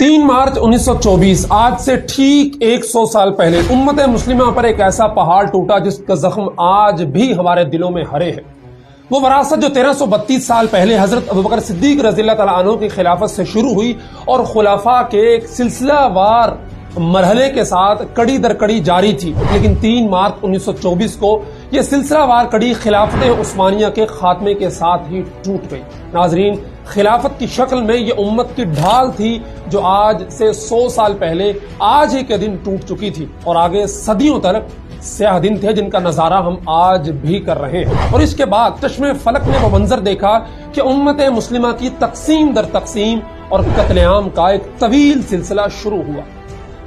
3 मार्च 1924 आज से ठीक 100 साल पहले उम्मत मुस्लिमा पर एक ऐसा पहाड़ टूटा जिसका जख्म आज भी हमारे दिलों में हरे है। वो विरासत जो 1332 साल पहले हजरत अबू बकर सिद्दीक रज़ियल्लाहु तआला अन्हु की खिलाफत से शुरू हुई और खुलाफा के एक सिलसिलावार मरहले के साथ कड़ी दर कड़ी जारी थी, लेकिन 3 मार्च 1924 को यह सिलसिलावार कड़ी खिलाफत उस्मानिया के खात्मे के साथ ही टूट गई। नाजरीन, खिलाफत की शक्ल में यह उम्मत की ढाल थी जो आज से 100 साल पहले आज ही के दिन टूट चुकी थी और आगे सदियों तक स्याह दिन थे जिनका नजारा हम आज भी कर रहे हैं। और इसके बाद चश्मे फलक ने वो मंजर देखा कि उम्मत मुस्लिमा की तकसीम दर तकसीम और कत्लेआम का एक तवील सिलसिला शुरू हुआ।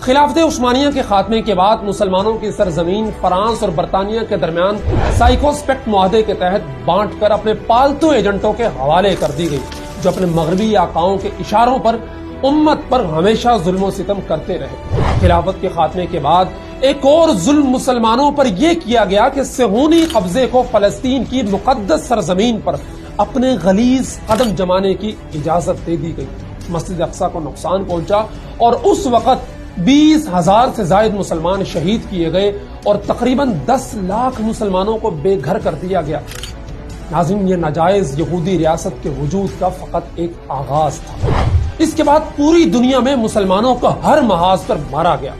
खिलाफत उस्मानिया के खात्मे के बाद मुसलमानों की सरजमीन फ्रांस और बरतानिया के दरमियान साइकोस्पेक्ट मुआहदे के तहत बांट कर अपने पालतू एजेंटों के हवाले कर दी गई, जो अपने मगरबी आकाओं के इशारों पर उम्मत पर हमेशा जुल्म सितम करते रहे। खिलाफत के खात्मे के बाद एक और जुल्म मुसलमानों पर यह किया गया कि सेहूनी कब्जे को फलस्तीन की मुकद्दस सरजमीन पर अपने गलीज कदम जमाने की इजाजत दे दी गई। मस्जिद अक्सा को नुकसान पहुंचा और उस वक्त 20,000 से ज्यादा मुसलमान शहीद किए गए और तकरीबन 10 लाख मुसलमानों को बेघर कर दिया गया। नाज़रीन, ये नाजायज यहूदी रियासत के वजूद का फकत एक आगाज था। इसके बाद पूरी दुनिया में मुसलमानों को हर महाज पर मारा गया।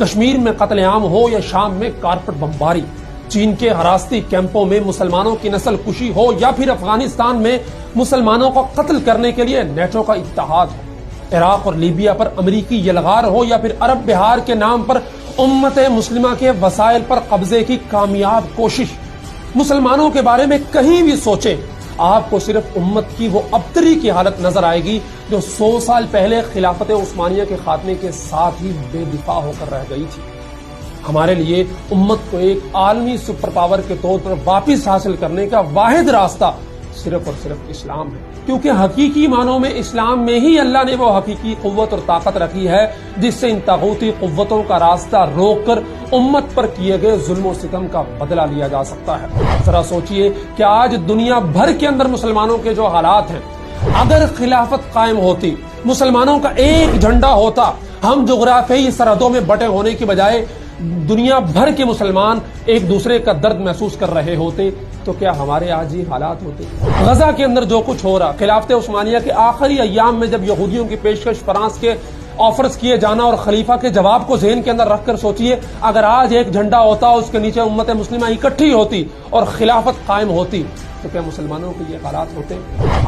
कश्मीर में कत्लेआम हो या शाम में कारपेट बमबारी, चीन के हरासती कैंपों में मुसलमानों की नस्ल कुशी हो या फिर अफगानिस्तान में मुसलमानों को कत्ल करने के लिए नेटो का इत्तेहाद हो, इराक और लीबिया पर अमरीकी यलगार हो या फिर अरब बिहार के नाम पर उम्मत मुस्लिमा के वसाइल पर कब्जे की कामयाब कोशिश, मुसलमानों के बारे में कहीं भी सोचे आपको सिर्फ उम्मत की वो अबतरी की हालत नजर आएगी जो 100 साल पहले खिलाफत उस्मानिया के खात्मे के साथ ही बेदिफा होकर रह गई थी। हमारे लिए उम्मत को एक आलमी सुपर पावर के तौर पर वापिस हासिल करने का वाहिद रास्ता सिर्फ और सिर्फ इस्लाम है, क्योंकि हकीकी मानों में इस्लाम में ही अल्लाह ने वो हकीकी कुव्वत और ताकत रखी है जिससे इन तागूती कुव्वतों का रास्ता रोककर उम्मत पर किए गए जुल्म सितम का बदला लिया जा सकता है। जरा सोचिए कि आज दुनिया भर के अंदर मुसलमानों के जो हालात हैं, अगर खिलाफत कायम होती, मुसलमानों का एक झंडा होता, हम जोग्राफियाई सरहदों में बटे होने की बजाय दुनिया भर के मुसलमान एक दूसरे का दर्द महसूस कर रहे होते, तो क्या हमारे आज ये हालात होते? गजा के अंदर जो कुछ हो रहा, खिलाफत उस्मानिया के आखिरी अय्याम में जब यहूदियों की पेशकश फ्रांस के ऑफर्स किए जाना और खलीफा के जवाब को ज़हन के अंदर रखकर सोचिए, अगर आज एक झंडा होता, उसके नीचे उम्मत मुस्लिमा इकट्ठी होती और खिलाफत कायम होती, तो क्या मुसलमानों के ये हालात होते?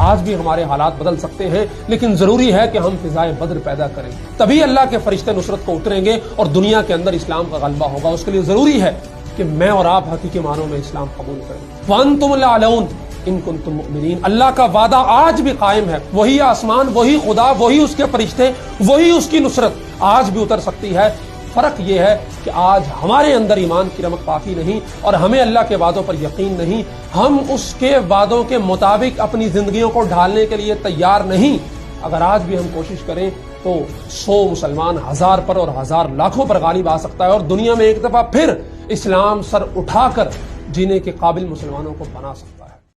आज भी हमारे हालात बदल सकते हैं, लेकिन जरूरी है कि हम फिजाए बद्र पैदा करें, तभी अल्लाह के फरिश्ते नुसरत को उतरेंगे और दुनिया के अंदर इस्लाम का गलबा होगा। उसके लिए जरूरी है कि मैं और आप हकीकी मानों में इस्लाम कबूल करें। वअंतुम लअलौन इन कुंतुम मुमिनीन, अल्लाह का वादा आज भी कायम है। वही आसमान, वही खुदा, वही उसके फरिश्ते, वही उसकी नुसरत आज भी उतर सकती है। फर्क यह है कि आज हमारे अंदर ईमान की रमक काफी नहीं और हमें अल्लाह के वादों पर यकीन नहीं, हम उसके वादों के मुताबिक अपनी जिंदगियों को ढालने के लिए तैयार नहीं। अगर आज भी हम कोशिश करें तो 100 मुसलमान 1000 पर और 1000 लाखों पर गालिब आ सकता है और दुनिया में एक दफा फिर इस्लाम सर उठाकर जीने के काबिल मुसलमानों को बना सकता है।